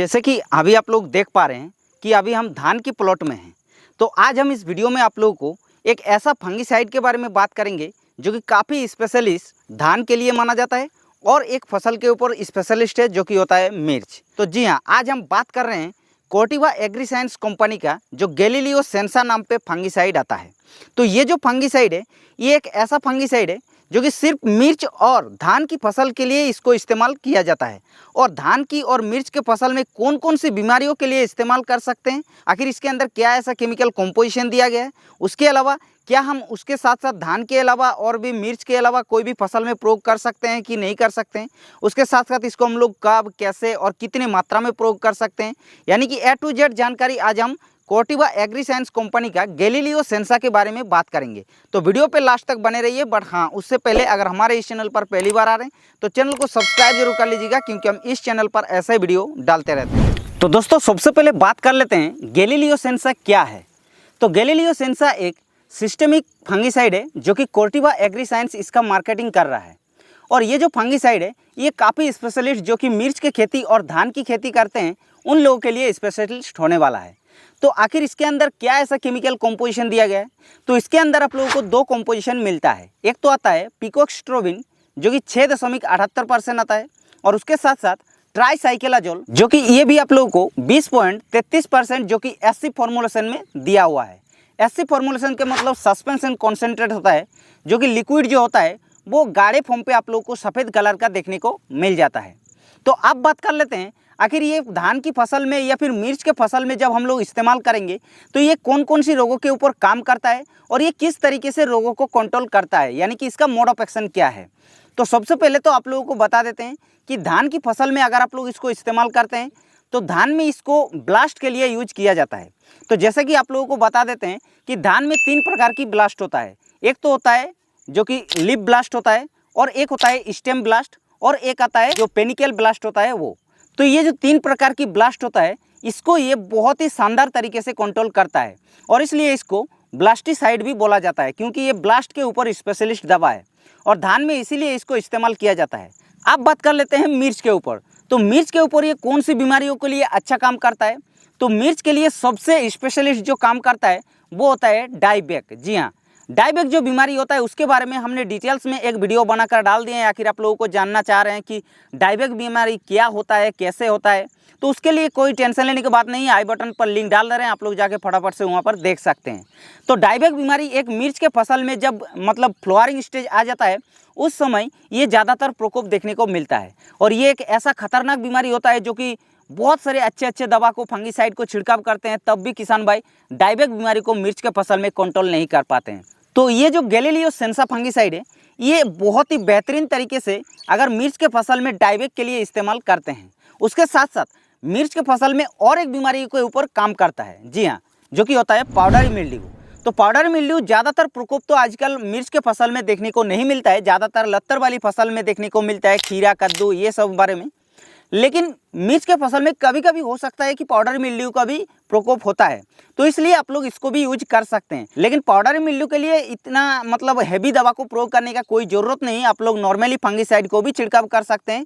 जैसे कि अभी आप लोग देख पा रहे हैं कि अभी हम धान की प्लॉट में हैं। तो आज हम इस वीडियो में आप लोगों को एक ऐसा फंगिसाइड के बारे में बात करेंगे जो कि काफ़ी स्पेशलिस्ट धान के लिए माना जाता है और एक फसल के ऊपर स्पेशलिस्ट है जो कि होता है मिर्च। तो जी हाँ, आज हम बात कर रहे हैं कॉर्टेवा एग्रीसाइंस कंपनी का जो गैलीलियो सेंसा नाम पे फंगिसाइड आता है। तो ये जो फंगिसाइड है ये एक ऐसा फंगिसाइड है जो कि सिर्फ मिर्च और धान की फसल के लिए इसको इस्तेमाल किया जाता है। और धान की और मिर्च के फसल में कौन कौन सी बीमारियों के लिए इस्तेमाल कर सकते हैं, आखिर इसके अंदर क्या ऐसा केमिकल कंपोजिशन दिया गया है, उसके अलावा क्या हम उसके साथ साथ धान के अलावा और भी मिर्च के अलावा कोई भी फसल में प्रयोग कर सकते हैं कि नहीं कर सकते हैं, उसके साथ साथ इसको हम लोग कब कैसे और कितने मात्रा में प्रयोग कर सकते हैं, यानी कि A to Z जानकारी आज हम कॉर्टेवा एग्रीसाइंस कंपनी का गैलीलियो सेंसा के बारे में बात करेंगे। तो वीडियो पे लास्ट तक बने रहिए। बट हाँ, उससे पहले अगर हमारे इस चैनल पर पहली बार आ रहे हैं तो चैनल को सब्सक्राइब जरूर कर लीजिएगा, क्योंकि हम इस चैनल पर ऐसे वीडियो डालते रहते हैं। तो दोस्तों, सबसे पहले बात कर लेते हैं गैलीलियो सेंसा क्या है। तो गैलीलियो सेंसा एक सिस्टेमिक फंगिसाइड है जो कि कॉर्टेवा एग्रीसाइंस इसका मार्केटिंग कर रहा है। और ये जो फंगिसाइड है ये काफ़ी स्पेशलिस्ट जो कि मिर्च की खेती और धान की खेती करते हैं उन लोगों के लिए स्पेशलिस्ट होने वाला है। तो आखिर इसके अंदर क्या ऐसा केमिकल कंपोजिशन दिया गया है, तो इसके अंदर आप लोगों को दो कंपोजिशन मिलता है। एक तो आता है पिकोक्स्ट्रोबिन जो कि 6.78% आता है, और उसके साथ साथ ट्राईसाइक्लोजोल जो कि ये भी आप लोगों को 20.33% जो कि SC फॉर्मुलेशन में दिया हुआ है। SC फॉर्मुलेशन के मतलब सस्पेंशन कॉन्सेंट्रेट होता है, जो कि लिक्विड जो होता है वो गाढ़े फॉर्म पे आप लोगों को सफ़ेद कलर का देखने को मिल जाता है। तो अब बात कर लेते हैं आखिर ये धान की फसल में या फिर मिर्च के फसल में जब हम लोग इस्तेमाल करेंगे तो ये कौन कौन सी रोगों के ऊपर काम करता है और ये किस तरीके से रोगों को कंट्रोल करता है, यानी कि इसका मोड ऑफ एक्शन क्या है। तो सबसे पहले तो आप लोगों को बता देते हैं कि धान की फसल में अगर आप लोग इसको इस्तेमाल करते हैं तो धान में इसको ब्लास्ट के लिए यूज किया जाता है। तो जैसे कि आप लोगों को बता देते हैं कि धान में 3 प्रकार की ब्लास्ट होता है। एक तो होता है जो कि लिप ब्लास्ट होता है, और एक होता है स्टेम ब्लास्ट, और एक आता है जो पेनिकल ब्लास्ट होता है वो। तो ये जो 3 प्रकार की ब्लास्ट होता है इसको ये बहुत ही शानदार तरीके से कंट्रोल करता है, और इसलिए इसको ब्लास्टिसाइड भी बोला जाता है, क्योंकि ये ब्लास्ट के ऊपर स्पेशलिस्ट दवा है और धान में इसीलिए इसको इस्तेमाल किया जाता है। अब बात कर लेते हैं मिर्च के ऊपर। तो मिर्च के ऊपर ये कौन सी बीमारियों के लिए अच्छा काम करता है, तो मिर्च के लिए सबसे स्पेशलिस्ट जो काम करता है वो होता है डाईबैक। जी हाँ, डाईबैक जो बीमारी होता है उसके बारे में हमने डिटेल्स में एक वीडियो बनाकर डाल दिए हैं। आखिर आप लोगों को जानना चाह रहे हैं कि डाईबैक बीमारी क्या होता है, कैसे होता है, तो उसके लिए कोई टेंशन लेने की बात नहीं है। आई बटन पर लिंक डाल दे रहे हैं, आप लोग जाके फटाफट से वहाँ पर देख सकते हैं। तो डाईबैक बीमारी एक मिर्च के फसल में जब मतलब फ्लावरिंग स्टेज आ जाता है उस समय ये ज़्यादातर प्रकोप देखने को मिलता है, और ये एक ऐसा खतरनाक बीमारी होता है जो कि बहुत सारे अच्छे अच्छे दवा को फंगिसाइड को छिड़काव करते हैं, तब भी किसान भाई डाईबैक बीमारी को मिर्च के फसल में कंट्रोल नहीं कर पाते हैं। तो ये जो गैलीलियो सेंसा फंगिसाइड है ये बहुत ही बेहतरीन तरीके से अगर मिर्च के फसल में डाईबैक के लिए इस्तेमाल करते हैं, उसके साथ साथ मिर्च के फसल में और एक बीमारी के ऊपर काम करता है। जी हाँ, जो कि होता है पाउडरी मिल्ड्यू। तो पाउडरी मिल्ड्यू ज़्यादातर प्रकोप तो आजकल मिर्च के फसल में देखने को नहीं मिलता है, ज़्यादातर लत्तर वाली फसल में देखने को मिलता है, खीरा, कद्दू, ये सब बारे में। लेकिन मिर्च के फसल में कभी कभी हो सकता है कि पाउडरी मिल्ड्यू का भी प्रकोप होता है, तो इसलिए आप लोग इसको भी यूज कर सकते हैं। लेकिन पाउडरी मिल्ड्यू के लिए इतना मतलब हैवी दवा को प्रयोग करने का कोई ज़रूरत नहीं है, आप लोग नॉर्मली फंगिसाइड को भी छिड़काव कर सकते हैं।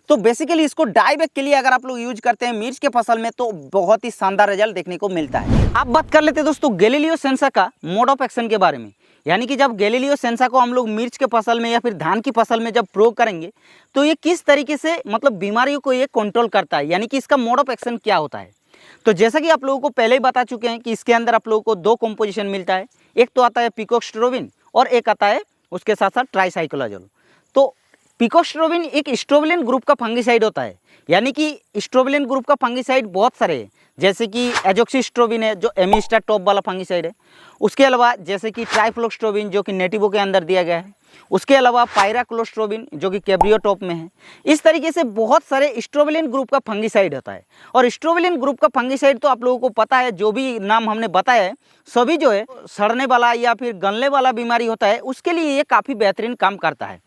तो बेसिकली इसको डाईबैक के लिए अगर आप लोग यूज करते हैं मिर्च के फसल में तो बहुत ही शानदार रिजल्ट देखने को मिलता है। अब बात कर लेते हैं दोस्तों गैलीलियो सेंसा का मोड ऑफ एक्शन के बारे में, यानी कि जब गैलीलियो सेंसा को हम लोग मिर्च के फसल में या फिर धान की फसल में जब प्रयोग करेंगे तो ये किस तरीके से मतलब बीमारियों को ये कंट्रोल करता है, यानी कि इसका मोड ऑफ एक्शन क्या होता है। तो जैसा कि आप लोगों को पहले ही बता चुके हैं कि इसके अंदर आप लोगों को 2 कंपोजिशन मिलता है। एक तो आता है पिकोक्स्ट्रोबिन और एक आता है उसके साथ साथ ट्राईसाइक्लोजोल। तो पिकोक्स्ट्रोबिन एक स्ट्रोबिलिन ग्रुप का फंगिसाइड होता है, यानी कि स्ट्रोबिलिन ग्रुप का फंगिसाइड बहुत सारे हैं, जैसे कि एजोक्सिस्ट्रोबिन है जो एमिस्टा टॉप वाला फंगिसाइड है। उसके अलावा जैसे कि ट्राइफ्लोक्स्ट्रोबिन जो कि नेटिवो के अंदर दिया गया है। उसके अलावा पायराक्लोस्ट्रोबिन जो कि कैब्रियो टॉप में है। इस तरीके से बहुत सारे स्ट्रोबिलिन ग्रुप का फंगिसाइड होता है। और स्ट्रोबिलिन ग्रुप का फंगिसाइड तो आप लोगों को पता है, जो भी नाम हमने बताया है सभी जो है सड़ने वाला या फिर गलने वाला बीमारी होता है उसके लिए ये काफ़ी बेहतरीन काम करता है।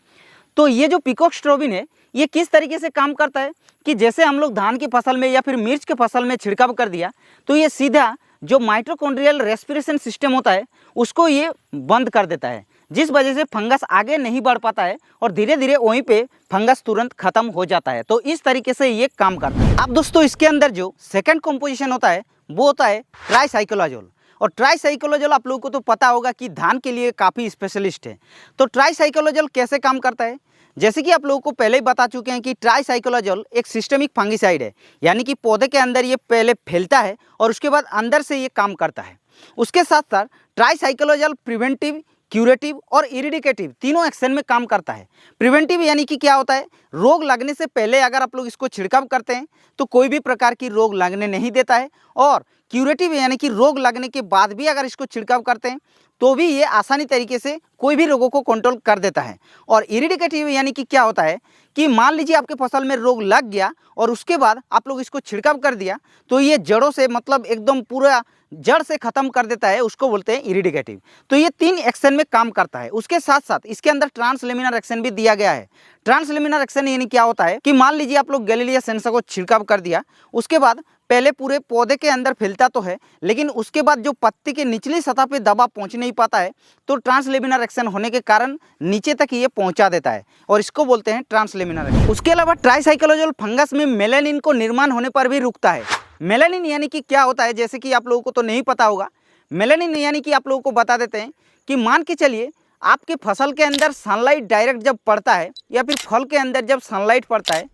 तो ये जो पिकोक्स्ट्रोबिन है ये किस तरीके से काम करता है कि जैसे हम लोग धान की फसल में या फिर मिर्च के फसल में छिड़काव कर दिया तो ये सीधा जो माइटोकॉन्ड्रियल रेस्पिरेशन सिस्टम होता है उसको ये बंद कर देता है, जिस वजह से फंगस आगे नहीं बढ़ पाता है और धीरे धीरे वहीं पे फंगस तुरंत खत्म हो जाता है। तो इस तरीके से ये काम करता है। अब दोस्तों इसके अंदर जो सेकंड कंपोजिशन होता है वो होता है ट्राइसाइक्लोजोल। और ट्राइसाइक्लोजोल आप लोगों को तो पता होगा कि धान के लिए काफ़ी स्पेशलिस्ट है। तो ट्राइसाइक्लोजोल कैसे काम करता है, जैसे कि आप लोगों को पहले ही बता चुके हैं कि ट्राइसाइक्लोजोल एक सिस्टेमिक फंगिसाइड है, यानी कि पौधे के अंदर ये पहले फैलता है और उसके बाद अंदर से ये काम करता है। उसके साथ साथ ट्राइसाइक्लोजोल प्रिवेंटिव, क्यूरेटिव और इरिडिकेटिव तीनों एक्शन में काम करता है। प्रिवेंटिव यानी कि क्या होता है, रोग लगने से पहले अगर आप लोग इसको छिड़काव करते हैं तो कोई भी प्रकार की रोग लगने नहीं देता है। और क्यूरेटिव यानी कि रोग लगने के बाद भी अगर इसको छिड़काव करते हैं तो भी ये आसानी तरीके से कोई भी रोगों को कंट्रोल कर देता है। और इरिडिकेटिव यानी कि क्या होता है कि मान लीजिए आपके फसल में रोग लग गया और उसके बाद आप लोग इसको छिड़काव कर दिया तो ये जड़ों से मतलब एकदम पूरा जड़ से खत्म कर देता है, उसको बोलते हैं इरिडिकेटिव। तो ये 3 एक्शन में काम करता है। उसके साथ साथ इसके अंदर ट्रांसलेमिनर एक्शन भी दिया गया है। ट्रांसलेमिनर एक्शन यानी क्या होता है कि मान लीजिए आप लोग गैलीलिया सेंसा को छिड़काव कर दिया, उसके बाद पहले पूरे पौधे के अंदर फैलता तो है लेकिन उसके बाद जो पत्ती के निचली सतह पे दवा पहुंच नहीं पाता है, तो ट्रांसलेमिनर एक्शन होने के कारण नीचे तक ये पहुंचा देता है और इसको बोलते हैं ट्रांसलेमिनर एक्शन। उसके अलावा ट्राइसाइक्लोजोल फंगस में मेलानिन को निर्माण होने पर भी रुकता है। मेलानिन यानी कि क्या होता है, जैसे कि आप लोगों को तो नहीं पता होगा। मेलानिन यानी कि आप लोगों को बता देते हैं कि मान के चलिए आपके फसल के अंदर सनलाइट डायरेक्ट जब पड़ता है या फिर फल के अंदर जब सनलाइट पड़ता है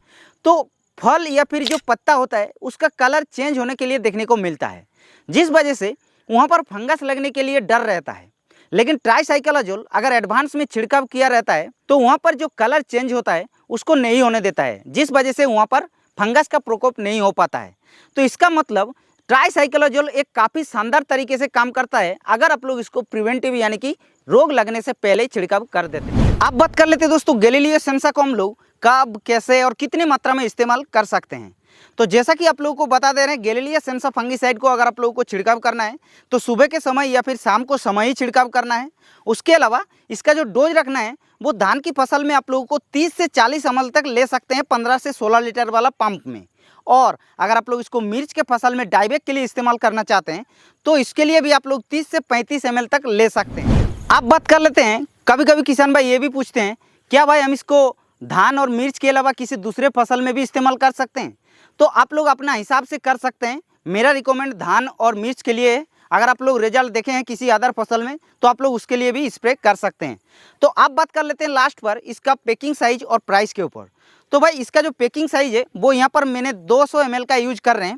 तो फल या फिर जो पत्ता होता है उसका कलर चेंज होने के लिए देखने को मिलता है, जिस वजह से वहाँ पर फंगस लगने के लिए डर रहता है। लेकिन ट्राइसाइक्लोजोल अगर एडवांस में छिड़काव किया रहता है तो वहाँ पर जो कलर चेंज होता है उसको नहीं होने देता है, जिस वजह से वहाँ पर फंगस का प्रकोप नहीं हो पाता है। तो इसका मतलब ट्राइसाइक्लोजोल एक काफ़ी शानदार तरीके से काम करता है अगर आप लोग इसको प्रिवेंटिव यानी कि रोग लगने से पहले छिड़काव कर देते हैं। अब बात कर लेते हैं दोस्तों गैलीलियो सेंसा को हम लोग कब, कैसे और कितनी मात्रा में इस्तेमाल कर सकते हैं। तो जैसा कि आप लोगों को बता दे रहे हैं, गैलीलियो सेंसा फंगिसाइड को अगर आप लोगों को छिड़काव करना है तो सुबह के समय या फिर शाम को समय ही छिड़काव करना है। उसके अलावा इसका जो डोज रखना है वो धान की फसल में आप लोगों को 30 से 40 ml तक ले सकते हैं 15 से 16 लीटर वाला पंप में। और अगर आप लोग इसको मिर्च के फसल में डाइबैक के लिए इस्तेमाल करना चाहते हैं तो इसके लिए भी आप लोग 30 से 35 ml तक ले सकते हैं। आप बात कर लेते हैं, कभी कभी किसान भाई ये भी पूछते हैं क्या भाई हम इसको धान और मिर्च के अलावा किसी दूसरे फसल में भी इस्तेमाल कर सकते हैं। तो आप लोग अपना हिसाब से कर सकते हैं। मेरा रिकमेंड धान और मिर्च के लिए है। अगर आप लोग रिजल्ट देखे हैं किसी अदर फसल में तो आप लोग उसके लिए भी स्प्रे कर सकते हैं। तो आप बात कर लेते हैं लास्ट पर इसका पैकिंग साइज और प्राइस के ऊपर। तो भाई इसका जो पैकिंग साइज है वो यहाँ पर मैंने 200 ml का यूज कर रहे हैं।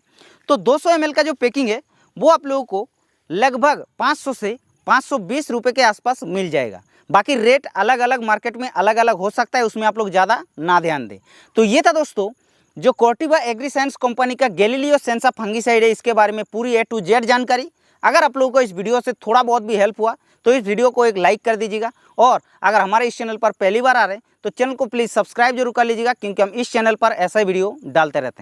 तो 200 ml का जो पैकिंग है वो आप लोगों को लगभग 500 से 520 रुपये के आसपास मिल जाएगा। बाकी रेट अलग अलग मार्केट में अलग अलग हो सकता है, उसमें आप लोग ज़्यादा ना ध्यान दें। तो ये था दोस्तों जो कॉर्टिवा एग्रीसाइंस कंपनी का गैलीलियो सेंसा फंगिसाइड है, इसके बारे में पूरी A to Z जानकारी। अगर आप लोगों को इस वीडियो से थोड़ा बहुत भी हेल्प हुआ तो इस वीडियो को एक लाइक कर दीजिएगा। और अगर हमारे इस चैनल पर पहली बार आ रहे हैं तो चैनल को प्लीज़ सब्सक्राइब जरूर कर लीजिएगा, क्योंकि हम इस चैनल पर ऐसा वीडियो डालते रहते हैं।